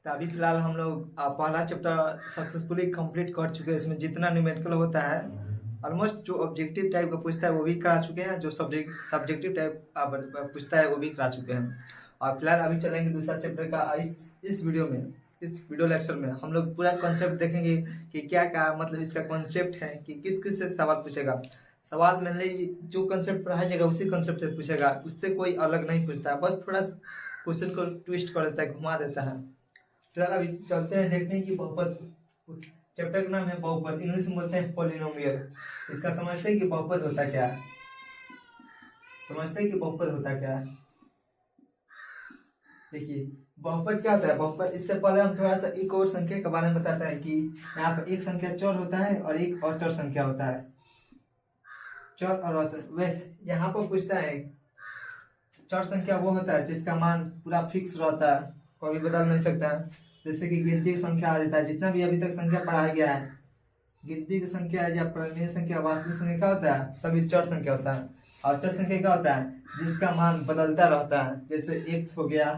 तो अभी फिलहाल हम लोग पहला चैप्टर सक्सेसफुली कंप्लीट कर चुके हैं। इसमें जितना न्यूमेरिकल होता है ऑलमोस्ट जो ऑब्जेक्टिव टाइप का पूछता है वो भी करा चुके हैं, जो सब्जेक्टिव टाइप पूछता है वो भी करा चुके हैं। और फिलहाल अभी चलेंगे दूसरा चैप्टर का। इस वीडियो में, इस वीडियो लेक्चर में हम लोग पूरा कॉन्सेप्ट देखेंगे कि क्या क्या मतलब इसका कॉन्सेप्ट है, कि किस किस से सवाल पूछेगा। सवाल मेनली जो कंसेप्ट पढ़ाया जाएगा उसी कंसेप्ट से पूछेगा, उससे कोई अलग नहीं पूछता है, बस थोड़ा क्वेश्चन को ट्विस्ट कर देता है, घुमा देता है। फिलहाल अभी चलते हैं, देखते हैं कि बहुपद। चैप्टर का नाम है बहुपद, इंग्लिश में बोलते हैं पॉलिनोमियल। इसका समझते हैं कि बहुपद होता क्या है, समझते हैं कि बहुपद होता क्या है। देखिए बहुपद क्या होता है। बहुपद, इससे पहले हम थोड़ा सा एक और संख्या के बारे में बताते हैं कि यहाँ पर एक संख्या चर होता है और एक अचर संख्या होता है। चर और अचर, वैसे यहाँ पर पूछता है चर संख्या वो होता है जिसका मान पूरा फिक्स रहता है, कभी बदल नहीं सकता है। जैसे कि गिनती की संख्या आ जाता है, जितना भी अभी तक संख्या पढ़ाया गया है, गिनती की संख्या या परिमेय संख्या, वास्तविक संख्या क्या होता है, सभी चर संख्या होता है। और अचर संख्या क्या होता है, जिसका मान बदलता रहता है। जैसे एक्स हो गया,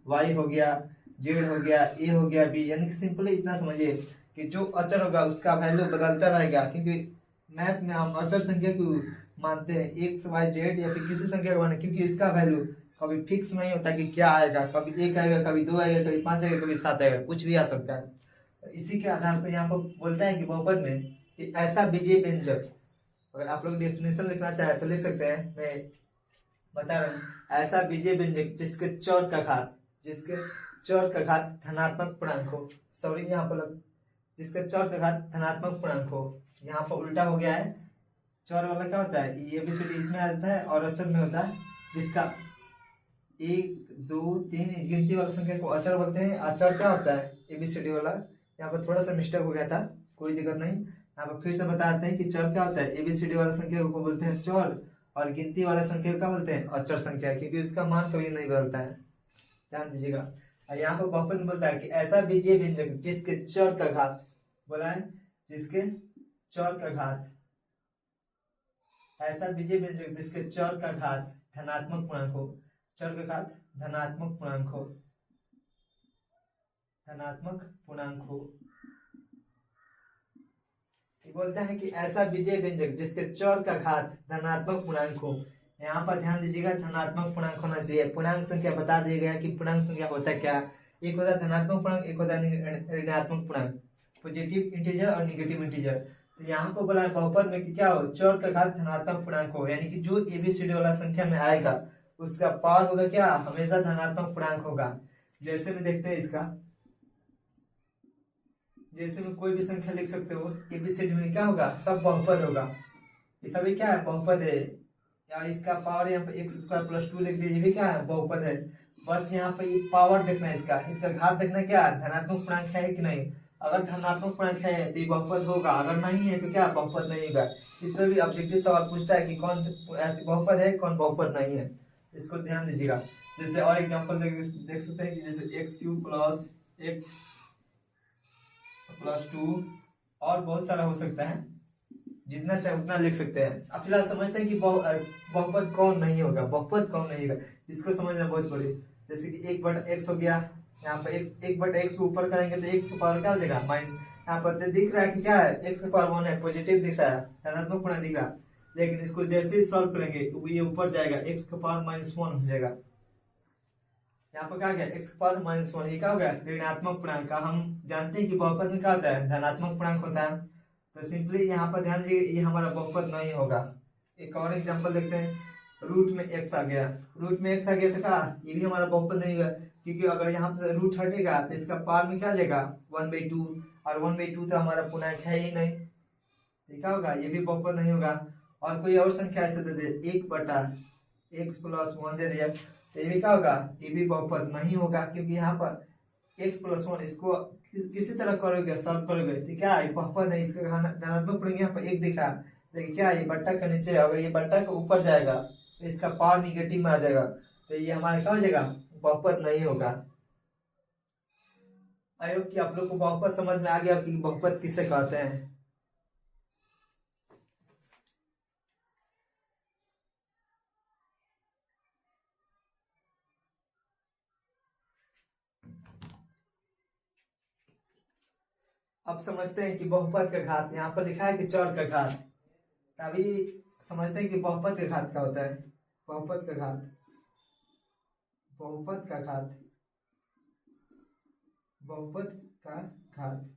वाई हो गया, जेड हो गया, ए हो गया, बी। यानी कि सिंपली इतना समझिए कि जो अचर होगा उसका वैल्यू बदलता रहेगा, क्योंकि मैथ में हम अचर संख्या को मानते हैं, एक्स वाई जेड या फिर किसी संख्या को मानते हैं, क्योंकि इसका वैल्यू कभी फिक्स नहीं होता कि क्या आएगा, कभी एक आएगा, कभी दो आएगा, कभी पांच आएगा, कभी सात आएगा, कुछ भी आ सकता है। इसी के आधार पर यहाँ पर बोलता है कि बहुपद में कि ऐसा बीजीय व्यंजक, अगर आप लोग डेफिनेशन लिखना चाहे तो लिख सकते हैं, मैं बता रहा हूँ। ऐसा बीजीय व्यंजक जिसके चर का घात धनात्मक पूर्णांक हो। सॉरी, यहाँ पर जिसके चर का घात धनात्मक पूर्णांक हो। यहाँ पर उल्टा हो गया है, चर वाला क्या होता है, ये बी सी डी इसमें आ जाता है, और अचर में होता है जिसका एक दो तीन गिनती वाला संख्या को अचर बोलते हैं। अचर क्या होता है, एबीसीडी वाला। यहाँ पर थोड़ा सा मिस्टेक हो गया था, कोई दिक्कत नहीं। यहाँ पर फिर से बताते हैं कि चर क्या होता है, एबीसीडी वाला संख्या को बोलते हैं चर, और गिनती वाला संख्या को क्या बोलते हैं, अचर संख्या, क्योंकि उसका मान कभी नहीं बदलता है, ध्यान दीजिएगा। और यहाँ पर बहुपद में बोलता है कि ऐसा बीजीय व्यंजक जिसके चर का घात, बोला है जिसके चर का घात, ऐसा बीजीय व्यंजक जिसके चर का घात धनात्मक पूर्णांक हो। चर का घात धनात्मक पूर्णांक हो, धनात्मक पूर्णांक हो। बोलता है कि ऐसा बीजीय व्यंजक जिसके चर का घात धनात्मक पूर्णांक हो। यहाँ पर ध्यान दीजिएगा, धनात्मक पूर्णांक होना चाहिए। पूर्णांक संख्या बता दिया गया कि पूर्णांक संख्या होता है क्या। एक होता है धनात्मक पूर्णांक, एक होता है ऋणात्मक पूर्णांक, पॉजिटिव इंटीजर और निगेटिव इंटीजर। तो यहाँ पर बोला है बहुपद में कि क्या हो, चर का घात धनात्मक पूर्णांक हो, यानी कि जो एबीसीडी वाला संख्या में आएगा उसका पावर होगा क्या, हमेशा धनात्मक पूर्णांक होगा। जैसे में देखते हैं इसका, जैसे में कोई भी संख्या लिख सकते हो, एबीसीडी में क्या होगा, सब बहुपद होगा। ये सभी क्या है, बहुपद है। या इसका पावर यहाँ पे एक्स स्क्वायर प्लस टू लिख दीजिए, भी क्या है, बहुपद है। बस यहाँ पे ये पावर देखना है, इसका घात देखना है, क्या धनात्मक पूर्णांक है कि नहीं। अगर धनात्मक पूर्णांक है तो ये बहुपद होगा, अगर नहीं है तो क्या बहुपद नहीं होगा। इसमें भी ऑब्जेक्टिव सवाल पूछता है कि कौन बहुपद है, कौन बहुपद नहीं है, इसको ध्यान दीजिएगा। जैसे और एग्जाम्पल देख सकते हैं कि जैसे x cube plus x plus two, और बहुत सारा हो सकता है, जितना चाहे उतना लिख सकते हैं। अब फिलहाल समझते हैं कि बहुपद कौन नहीं होगा, बहुपद कौन नहीं होगा, इसको समझना बहुत बड़ी। जैसे कि एक बटा एक्स हो गया, यहाँ पर एक बटा एक्स को ऊपर करेंगे तो एक्स का पावर क्या हो जाएगा, माइनस। यहाँ पर तो दिख रहा है कि क्या है, एक्स का पावर वन है, पॉजिटिव दिख रहा है, धनात्मक पूर्णांक दिख रहा है। लेकिन इसको जैसे ही सॉल्व करेंगे तो ये ऊपर जाएगा, एक्स का पावर माइनस वन हो जाएगा। यहाँ पर क्या गया, एक्स पावर माइनस वन, ये क्या हो गया, ऋणात्मक पूर्णांक का। हम जानते हैं कि बहुपद में क्या होता है, धनात्मक पूर्णांक होता है। तो सिंपली यहाँ पर ध्यान दीजिए, ये हमारा बहुपद नहीं होगा। एक और एग्जांपल देखते हैं, रूट में एक्स आ गया, रूट में एक्स आ गया तो क्या, ये भी हमारा बहुपद नहीं होगा, क्योंकि अगर यहाँ से रूट हटेगा तो इसका पावर में क्या आ जाएगा, वन बाई टू, और वन बाई टू तो हमारा पूर्णांक है ही नहीं, तो क्या होगा, ये भी बहुपद नहीं होगा। और कोई और संख्या ऐसे दे दे, एक बटा एक्स प्लस वन दे दिया, तो ये भी क्या होगा, ये भी बहुपद नहीं होगा, क्योंकि यहाँ पर एक्स प्लस वन, इसको किसी तरह करोगे, सॉल्व करोगे तो क्या है, बहुपद है। इसका धनात्मक पड़ेंगे, यहाँ पर एक दिखा, लेकिन क्या है, ये बट्टा के नीचे, अगर ये बट्टा के ऊपर जाएगा तो इसका पावर निगेटिव में आ जाएगा, तो ये हमारा क्या हो जाएगा, बहुपद नहीं होगा। आई होप कि आप लोग को बहुपद समझ में आ गया कि बहुपद किसे कहते हैं। अब समझते हैं कि बहुपद का घात, यहाँ पर लिखा है कि चौर का घात, अभी समझते हैं कि बहुपद का घात क्या होता है। बहुपद का घात, बहुपद का घात, बहुपद का घात,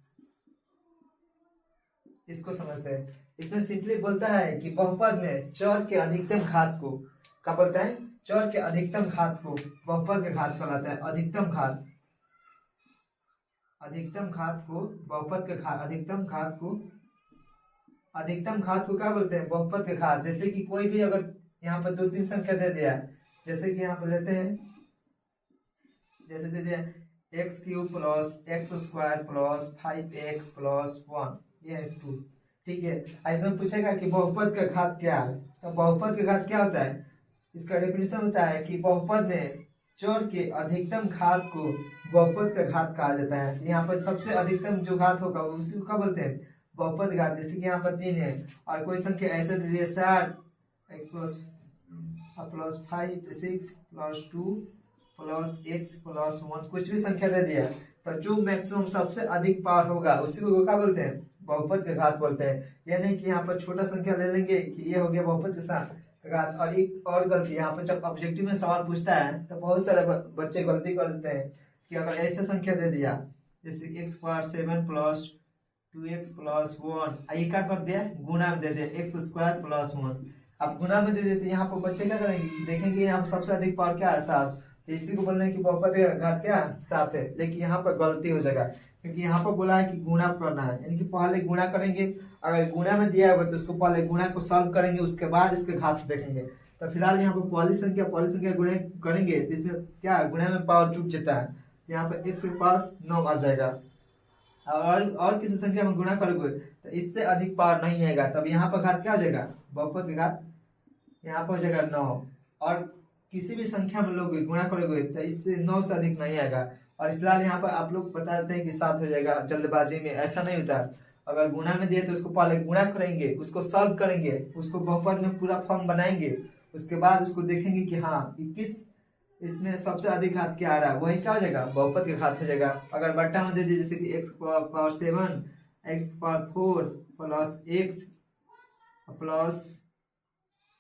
इसको समझते हैं। इसमें सिंपली बोलता है कि बहुपद में चौर के अधिकतम घात को क्या बोलता है, चौर के अधिकतम घात को बहुपद का घात कहलाता है। अधिकतम घात, अधिकतम घात को बहुपद का घात, अधिकतम घात को, अधिकतम घात को क्या बोलते हैं, बहुपद का घात। जैसे कि कोई भी अगर यहाँ पर 2-3 संख्या दे दिया, जैसे कि यहाँ पर लेते हैं, जैसे दे दिया x³ plus x² plus 5x plus 1, ये है 2, ठीक है। इसमें पूछेगा कि बहुपद का घात क्या है, तो बहुपद का घात क्या होता है, इसका डेफिनेशन होता है कि बहुपद में चौर के अधिकतम घात को बहुपद का घात कहा जाता है। यहाँ पर सबसे अधिकतम जो घात होगा उसी को क्या बोलते हैं, बहुपद घात। जैसे कि यहाँ पर 3 है और कोई संख्या ऐसे दे दिए 60 x plus 5 6 plus 2 plus x plus 1, कुछ भी संख्या दे दिया, तो जो मैक्सिमम सबसे अधिक पावर होगा उसी को क्या बोलते हैं, बहुपद का घात बोलते हैं। यह नहीं कि यहाँ पर छोटा संख्या ले लेंगे कि ये हो गया बहुपद के साथ घात। और एक और गलती, यहाँ पर जब ऑब्जेक्टिव में सवाल पूछता है तो बहुत सारे बच्चे गलती कर देते हैं कि अगर ऐसे संख्या दे दिया जैसे x² प्लस 2x प्लस 1, ये क्या कर दिया, गुणा में दे दिया x² प्लस 1। अब गुणा में दे देते, यहाँ पर बच्चे क्या करेंगे, देखेंगे यहाँ पर सबसे अधिक पावर क्या है, 7, तो इसी को बोलने की बहुपद का घात क्या 7 है। लेकिन यहाँ पर गलती हो जाएगा, क्योंकि यहाँ पर बोला है कि गुणा करना है, यानी कि पहले गुणा करेंगे। अगर गुणा में दिया होगा तो उसको पहले गुणा को सॉल्व करेंगे, उसके बाद इसके घात देखेंगे। तो फिलहाल यहाँ पर पहली संख्या गुणा करेंगे तो इसमें क्या गुणा में पावर चूक जाता है, यहाँ पर x की पावर 9 आ जाएगा। और किसी संख्या में गुणा करोगे तो इससे अधिक पावर नहीं आएगा, तब यहाँ पर घात क्या हो जाएगा, बहुपद का घात यहाँ पर हो जाएगा 9। और किसी भी संख्या में लोग गुणा करोगे तो इससे 9 से अधिक नहीं आएगा। और फिलहाल यहाँ पर आप लोग बता देते हैं कि 7 हो जाएगा, जल्दबाजी में ऐसा नहीं होता। अगर गुणा में दिए तो उसको पहले गुणा करेंगे, उसको सॉल्व करेंगे, उसको बहुपद में पूरा फॉर्म बनाएंगे, उसके बाद उसको देखेंगे कि हाँ किस इसमें सबसे अधिक घात क्या आ रहा है, वही क्या हो जाएगा, बहुपद के घात हो जाएगा। अगर बट्टा में दे दिए जैसे कि x power 7 x power 4 plus x plus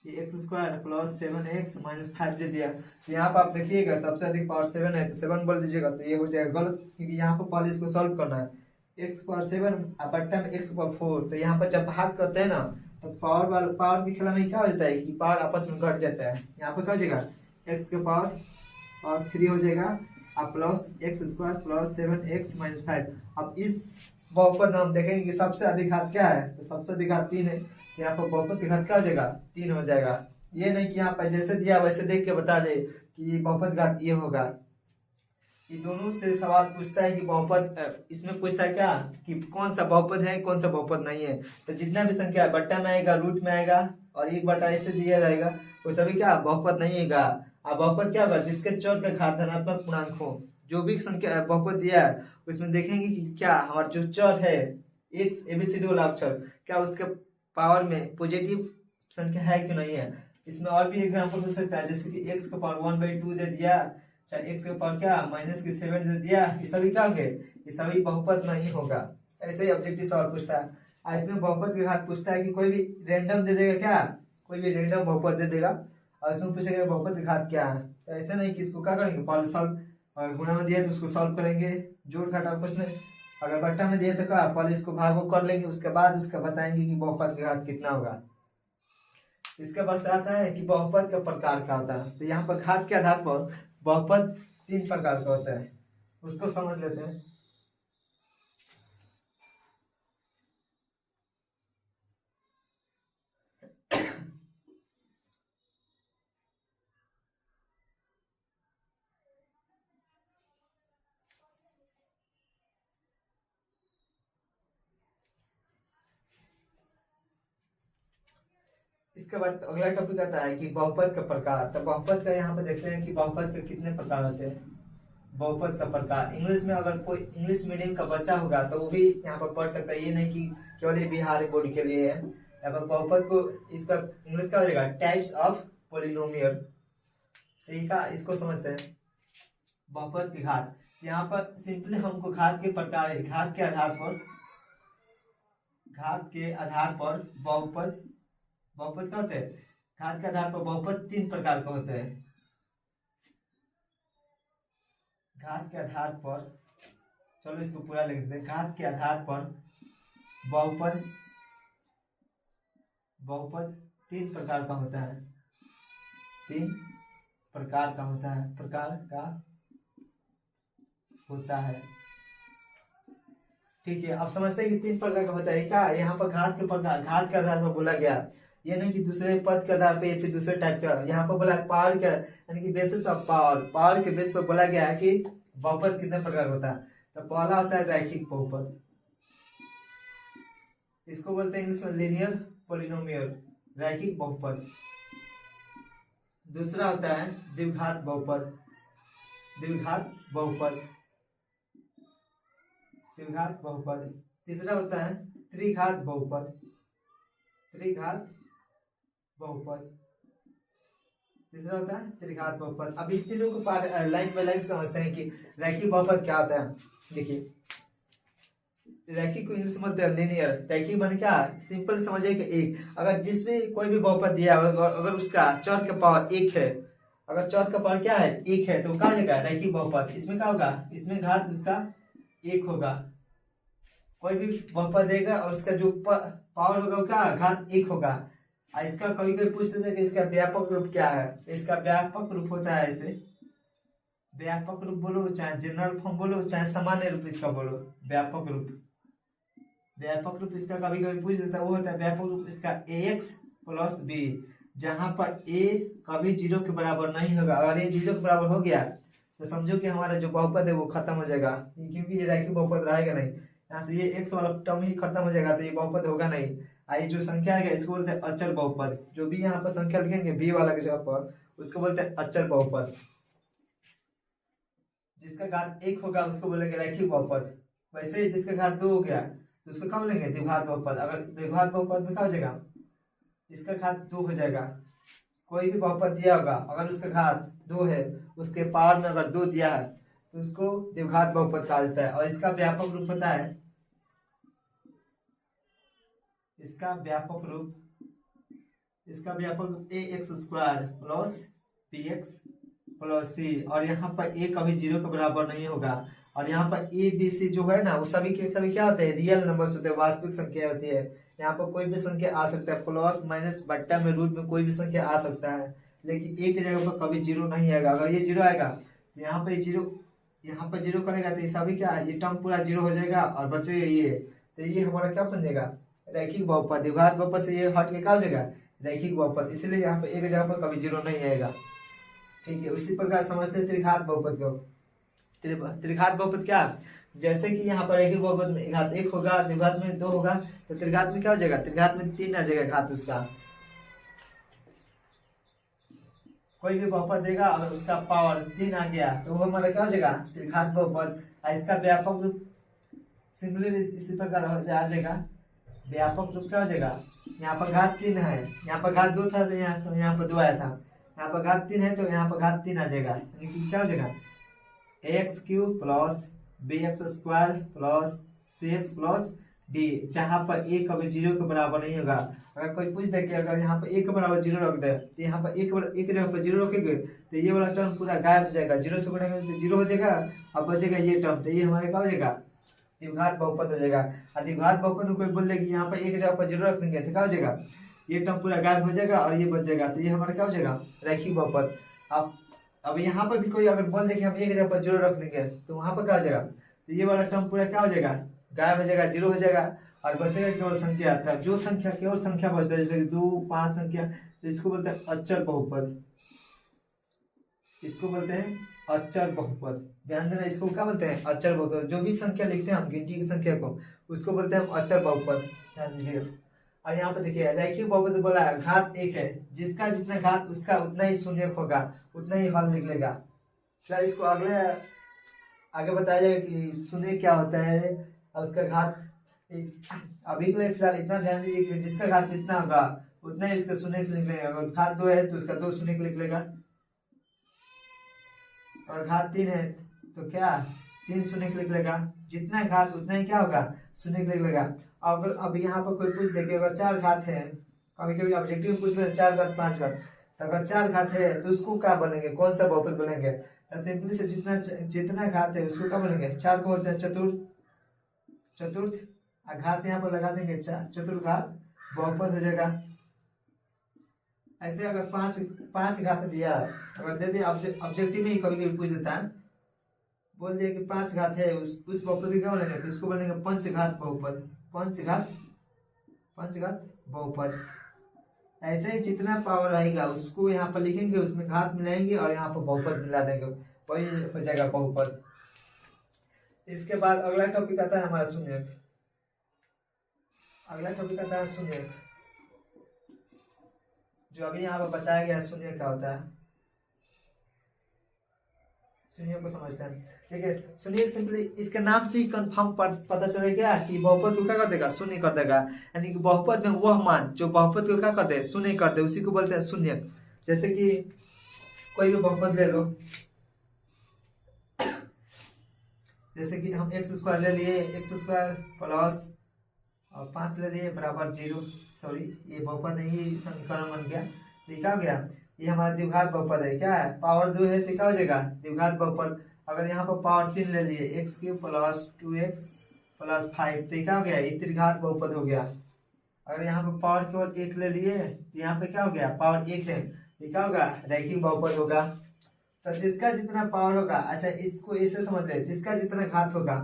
ये x² प्लस 7x माइनस 5 दे दिया, तो यहाँ पर आप देखिएगा सबसे अधिक पावर 7 है तो 7 बोल दीजिएगा, तो ये हो जाएगा गलत, क्योंकि यहाँ पर पहले इसको सॉल्व करना है। x पावर 7 बट्टा में x पावर 4, तो यहाँ पर जब भाग करते हैं ना तो पावर की खेला में क्या हो जाता है कि पावर आपस में घट जाता है। यहाँ पर क्या हो जाएगा, x के पावर 3 हो जाएगा अब plus x² plus 7x minus 5। अब इस बहुपद हम देखेंगे कि सबसे अधिक घात क्या है, तो सबसे अधिक घात 3 है, यहाँ पर बहुपद का घात क्या हो जाएगा, 3 हो जाएगा। ये नहीं कि यहाँ पर जैसे दिया वैसे देख के बता दे कि बहुपद घात ये होगा। ये दोनों से सवाल पूछता है कि बहुपद, इसमें पूछता है क्या कि कौन सा बहुपद है कौन सा बहुपद नहीं है। तो जितना भी संख्या बट्टा में आएगा, रूट में आएगा और एक बटा ऐसे दिया जाएगा, वो सभी क्या बहुपद नहीं होगा। अब बहुपद क्या होगा, जिसके चौर का घात धनात्मक पूर्णांक हो। जो भी संख्या बहुपद दिया है उसमें देखेंगे कि क्या हमारा जो चर है एक एबीसीडी वाला अक्षर, क्या उसके पावर में पॉजिटिव संख्या है कि नहीं है। इसमें और भी एग्जांपल हो सकता है, जैसे कि x का पावर 1/2 दे दिया, चाहे x का पावर क्या -7 दे दिया, ये सभी क्या होंगे, ये सभी बहुपद नहीं होगा। ऐसे ही ऑब्जेक्टिव सवाल पूछता है। इसमें बहुपद के घात पूछता है कि कोई भी रैंडम दे देगा, क्या कोई भी रैंडम बहुपद दे देगा और इसमें पूछेगा बहुपद के घात क्या है। तो ऐसे नहीं कि इसको क्या करेंगे, पहले सॉल्व, गुणा में दिया तो उसको सॉल्व करेंगे, जोड़ घटा कुछ नहीं। अगर बट्टा में दिया तो क्या पहले इसको भागो कर लेंगे, उसके बाद उसका बताएंगे कि बहुपद का घात कितना होगा। इसके बाद से आता है कि बहुपद का प्रकार क्या होता है। तो यहाँ पर घात के आधार पर बहुपद 3 प्रकार का होता है, उसको समझ लेते हैं। इसके बाद अगला टॉपिक आता है कि बहुपद का प्रकार। तो बहुपद का यहाँ पे देखते हैं कि बहुपद के कितने प्रकार होते हैं। बहुपद का प्रकार इंग्लिश में, अगर कोई इंग्लिश मीडियम का बच्चा होगा तो वो भी यहाँ पर पढ़ सकता है, ये नहीं कि केवल ये बिहार बोर्ड के लिए है। यहाँ पर बहुपद को, इसका इंग्लिश का हो जाएगा टाइप्स ऑफ पोलिनोमियल। ठीक है, इसको समझते हैं। बहुपद के घात, यहाँ पर सिंपली हमको घात के प्रकार, घात के आधार पर घात के आधार पर बहुपद, बहुपद क्या होते हैं, घात के आधार पर बहुपद तीन प्रकार का होता है। घात के आधार पर, चलो इसको पूरा लिख देते हैं। घात के आधार पर बहुपद, बहुपद तीन प्रकार का होता है, तीन प्रकार का होता है, प्रकार का होता है। ठीक है, अब समझते हैं कि तीन प्रकार का होता है क्या। यहाँ पर घात के प्रकार, घात के आधार पर बोला गया, ये नहीं कि दूसरे पद के आधार पे फिर दूसरे टाइप का। यहाँ पर बोला पावर के, यानी कि बेसिस ऑफ पावर, पावर के बेस पर बोला गया है कि बहुपद कितने प्रकार का होता है। तो पहला होता है रैखिक बहुपद, इसको बोलते हैं इंग्लिश में लीनियर पॉलिनोमियल, रैखिक बहुपद। दूसरा होता है द्विघात बहुपद, द्विघात बहुपद, द्विघात बहुपद। तीसरा होता है त्रिघात बहुपद, त्रिघात बहुपद। तीसरा होता है त्रिघात बहुपद। अब इन तीनों को लाइन बाय लाइन समझते हैं कि रैखिक बहुपद क्या होता है। देखिए, रैखिक को इंग्लिश में बोलते हैं लीनियर। रैखिक माने क्या, सिंपल समझिए कि एक, अगर जिसमें कोई भी बहुपद दिया होगा, अगर उसका चर का पावर एक है, अगर चर का पावर क्या है, एक है, तो क्या हो जाएगा रैखिक बहुपद। इसमें क्या होगा, इसमें घात उसका एक होगा। कोई भी बहुपद देगा और उसका जो पावर होगा वो क्या, घात एक होगा। और इसका कभी कभी पूछ देते हैं कि इसका व्यापक रूप क्या है। इसका व्यापक रूप होता है ऐसे, व्यापक रूप बोलो चाहे जनरल फॉर्म बोलो चाहे सामान्य रूप इसका बोलो, व्यापक रूप। व्यापक रूप इसका कभी कभी पूछ देता है, वो होता है व्यापक रूप इसका ax प्लस बी, जहां पर a कभी 0 के बराबर नहीं होगा। अगर ये 0 के बराबर हो गया तो समझो कि हमारा जो बहुपद है वो खत्म हो जाएगा, क्योंकि ये रैखिक बहुपद रहेगा नहीं। यहाँ से ये x वाला टर्म ही खत्म हो जाएगा, तो ये बहुपद होगा नहीं। आई जो संख्या है इसको बोलते हैं अचर बहुपद। जो भी यहाँ पर संख्या लिखेंगे बी वाला के जगह पर, उसको बोलते हैं अचर बहुपद। जिसका घात एक होगा उसको बोलेंगे रैखिक बहुपद। वैसे जिसका घात दो हो गया तो उसको क्या बोलेंगे, द्विघात बहुपद। अगर द्विघात बहुपद में क्या हो जाएगा, इसका घात दो हो जाएगा। कोई भी बहुपद दिया होगा, अगर उसका घात दो है, उसके पावर में अगर दो दिया है तो उसको द्विघात बहुपद कहा जाता है। और इसका व्यापक रूप होता है, इसका व्यापक रूप, इसका व्यापक रूप ax square plus bx plus c। और यहाँ पर a कभी 0 के बराबर नहीं होगा। और यहाँ पर a b c जो है ना, वो सभी के सभी क्या होते हैं, रियल नंबर्स होते हैं, वास्तविक संख्या होती है। यहाँ पर कोई भी संख्या आ सकता है, प्लस माइनस बट्टा में रूट में कोई भी संख्या आ सकता है, लेकिन a की जगह पर कभी 0 नहीं आएगा। अगर ये 0 आएगा तो यहाँ पर 0, यहाँ पर 0 करेगा तो ये सभी क्या, ये टर्म पूरा 0 हो जाएगा और बचेगा ये। तो ये हमारा क्या बन जाएगा, रैखिक बहुपद। द्विघात बहुपद से ये हट के क्या हो जाएगा, रैखिक बहुपद। इसलिए यहाँ पे एक जगह पर कभी 0 नहीं आएगा। ठीक है, उसी प्रकार समझते हैं त्रिघात बहुपद को। त्रिघात बहुपद क्या, जैसे कि यहाँ पर रैखिक बहुपद में घात एक होगा, द्विघात में दो होगा, तो त्रिघात में क्या हो जाएगा, त्रिघात में तीन आ जाएगा घात उसका। कोई भी बहुपद देगा अगर उसका पावर 3 आ गया तो वो हमारा क्या हो जाएगा, त्रिघात बहुपद। इसका व्यापक रूप सिमिलर इसी प्रकार आ जाएगा। व्यापक रूप क्या हो जाएगा, यहाँ पर घात 3 है, यहाँ पर घात 2 था तो यहाँ पर 2 आया था, यहाँ पर घात 3 है तो यहाँ पर घात 3 आ जाएगा। यानी कि क्या हो जाएगा, ax³ plus bx square plus cx plus d, जहाँ पर a कभी 0 के बराबर नहीं होगा। अगर कोई पूछ दे कि अगर यहाँ पर a के बराबर 0 रख दे तो यहाँ पर एक जगह पर 0 रखेंगे तो ये वाला टर्म पूरा गायब हो जाएगा, 0 से गुणा तो 0 हो जाएगा, अब बचेगा ये टर्म, तो ये हमारे क्या हो जाएगा, द्विघात बहुपद हो जाएगा। और द्विघात बहुपद में कोई बोल दे कि यहाँ पर एक जगह पर 0 रख देंगे तो क्या हो जाएगा, ये टर्म पूरा गायब हो जाएगा और ये बच जाएगा, तो ये हमारा क्या हो जाएगा, रैखिक बहुपद। अब यहाँ पर भी कोई अगर बोल दे कि हम एक जगह पर 0 रख देंगे तो वहां पर क्या हो जाएगा, तो ये वाला टर्म पूरा क्या हो जाएगा, गायब हो जाएगा, 0 हो जाएगा और बचेगा केवल संख्या। आता है जो संख्या, केवल संख्या बचता है, जैसे 2, 5 संख्या, तो इसको बोलते हैं अचर बहुपद। इसको बोलते हैं अचर बहुपद। ध्यान देना, इसको क्या बोलते हैं, अचर बहुपद। जो भी संख्या लिखते हैं हम गिनती की संख्या को, उसको बोलते हैं हम अचर बहुपद। ध्यान दीजिएगा। और यहाँ पे देखिए रैखिक बहुपद बोला है, घात एक है, जिसका जितना घात उसका उतना ही शून्य होगा, उतना ही हल निकलेगा। फिर इसको आगे बताया जाएगा कि शून्य क्या होता है और उसका घात। अभी के लिए फिलहाल इतना ध्यान दीजिए कि जिसका घात जितना होगा उतना ही उसका शून्य निकलेगा। अगर घात 2 है तो उसका 2 शून्य निकलेगा, और घात 3 है तो क्या, 3 शून्य के निकलेगा, जितना घात उतना ही क्या होगा शून्य के निकलेगा। अब यहाँ पर कोई पूछ दे कि अगर 4 घात है, कभी कभी ऑब्जेक्टिव पूछ ले 4 घात 5 घात, तो अगर 4 घात है तो उसको क्या बोलेंगे, कौन सा बहुपद बोलेंगे, तो सिंपली से जितना घात है उसको क्या बोलेंगे, 4 को बोलते हैं चतुर्थ घात, यहाँ पर लगा देंगे चतुर्घात बहुपद हो जाएगा। ऐसे अगर 5 घात दिया, अगर दे दिया ऑब्जेक्टिव में ही कभी कभी पूछ देता है, बोल दिया कि 5 घात है, उस बहुपद क्या बोलेंगे, तो उसको बोलेंगे पंचघात बहुपद, पंचघात बहुपद। ऐसे ही जितना पावर रहेगा उसको यहाँ पर लिखेंगे, उसमें घात मिलाएंगे और यहाँ पर बहुपद मिला देंगे, वही हो जाएगा बहुपद। इसके बाद अगला टॉपिक आता है हमारा शून्यक। अगला टॉपिक आता है शून्यक, जो अभी यहाँ पर बताया गया शून्य क्या होता है, शून्य को समझते हैं। ठीक है, शून्य सिंपली इसके नाम से ही कंफर्म पता चलेगा कि बहुपद को क्या कर देगा, शून्य कर देगा। यानी कि बहुपद में वह मान जो बहुपद को क्या कर दे, शून्य कर दे, उसी को बोलते हैं शून्य। जैसे कि कोई भी बहुपद ले लो, जैसे कि हम एक्स स्क्वायर ले लिए, एक्स स्क्वायर प्लस और 5 ले लिए बराबर 0, सॉरी ये बहुपद नहीं, ये समीकरण बन गया, तो क्या हो गया, ये हमारा द्विघात बहुपद है, क्या है पावर 2 है तो क्या हो जाएगा द्विघात बहुपद। अगर यहाँ पर पावर 3 ले लिए, x cube plus 2x plus 5, तो क्या हो गया, ये त्रिघात बहुपद हो गया। अगर यहाँ पर पावर केवल 1 ले लिए, तो यहाँ पे क्या हो गया, पावर 1 है, ये क्या होगा रैखिक बहुपद होगा। तो जिसका जितना पावर होगा, अच्छा इसको ऐसे समझ ले, जिसका जितना घात होगा,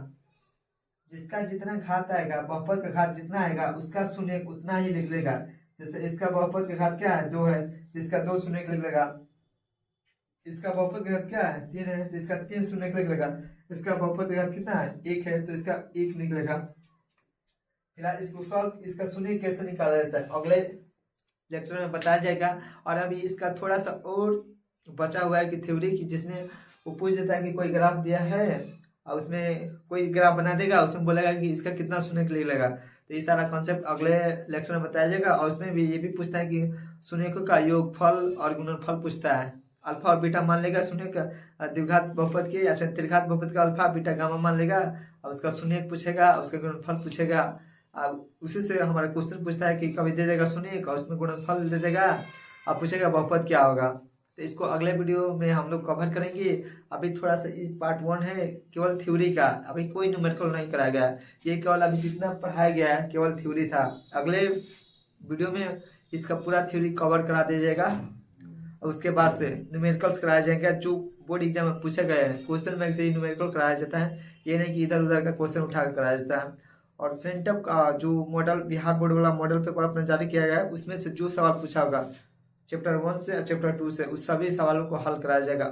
जिसका जितना घात आएगा, बहुपद का घात जितना आएगा उसका शून्य उतना ही लिख लेगा। जैसे इसका बहुपद का घात क्या है 2 है, तो इसका 2 शून्य लिख लेगा। इसका बहुपद का घात क्या है 3 है, तो इसका 3 शून्य लिख लेगा। इसका बहुपद का घात कितना है 1 है, तो इसका 1 निकलेगा। फिलहाल इसको सॉल्व, इसका शून्य कैसे निकाला जाता है अगले लेक्चर में बताया जाएगा। और अभी इसका थोड़ा सा और बचा हुआ है कि थ्योरी की, जिसमें वो पूछ देता है कि कोई ग्राफ दिया है और उसमें कोई ग्राफ बना देगा, उसमें बोलेगा कि इसका कितना शून्य लगेगा। तो ये सारा कॉन्सेप्ट अगले लेक्चर में बताया जाएगा। और उसमें भी ये भी पूछता है कि शून्य का योगफल और गुणनफल पूछता है। अल्फा और बीटा मान लेगा शून्य का द्विघात बहुपद के, अच्छा त्रिघात बहुपद का अल्फा बीटा गामा मान लेगा, और उसका शून्य पूछेगा, उसका गुणनफल पूछेगा। उसी से हमारा क्वेश्चन पूछता है कि कभी दे देगा शून्य और उसमें गुणनफल दे देगा और पूछेगा बहुपद क्या होगा। तो इसको अगले वीडियो में हम लोग कवर करेंगे। अभी थोड़ा सा पार्ट 1 है केवल थ्योरी का, अभी कोई न्यूमेरिकल नहीं कराया गया, ये केवल अभी जितना पढ़ाया गया है केवल थ्योरी था। अगले वीडियो में इसका पूरा थ्योरी कवर करा दिया जाएगा और उसके बाद से न्यूमेरिकल्स कराया जाएगा जो बोर्ड एग्जाम में पूछे गए हैं। क्वेश्चन बैंक से ही न्यूमेरिकल कराया जाता है, ये नहीं कि इधर उधर का क्वेश्चन उठा कर कराया जाता है। और सेंटअप का जो मॉडल बिहार बोर्ड वाला मॉडल पेपर अपना जारी किया गया है, उसमें से जो सवाल पूछा होगा चैप्टर 1 से और चैप्टर 2 से, उस सभी सवालों को हल कराया जाएगा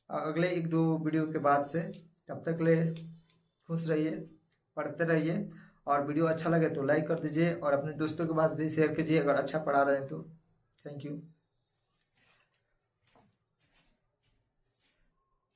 अगले 1-2 वीडियो के बाद से। तब तक ले खुश रहिए, पढ़ते रहिए, और वीडियो अच्छा लगे तो लाइक कर दीजिए और अपने दोस्तों के पास भी शेयर कीजिए अगर अच्छा पढ़ा रहे हैं तो। Thank you.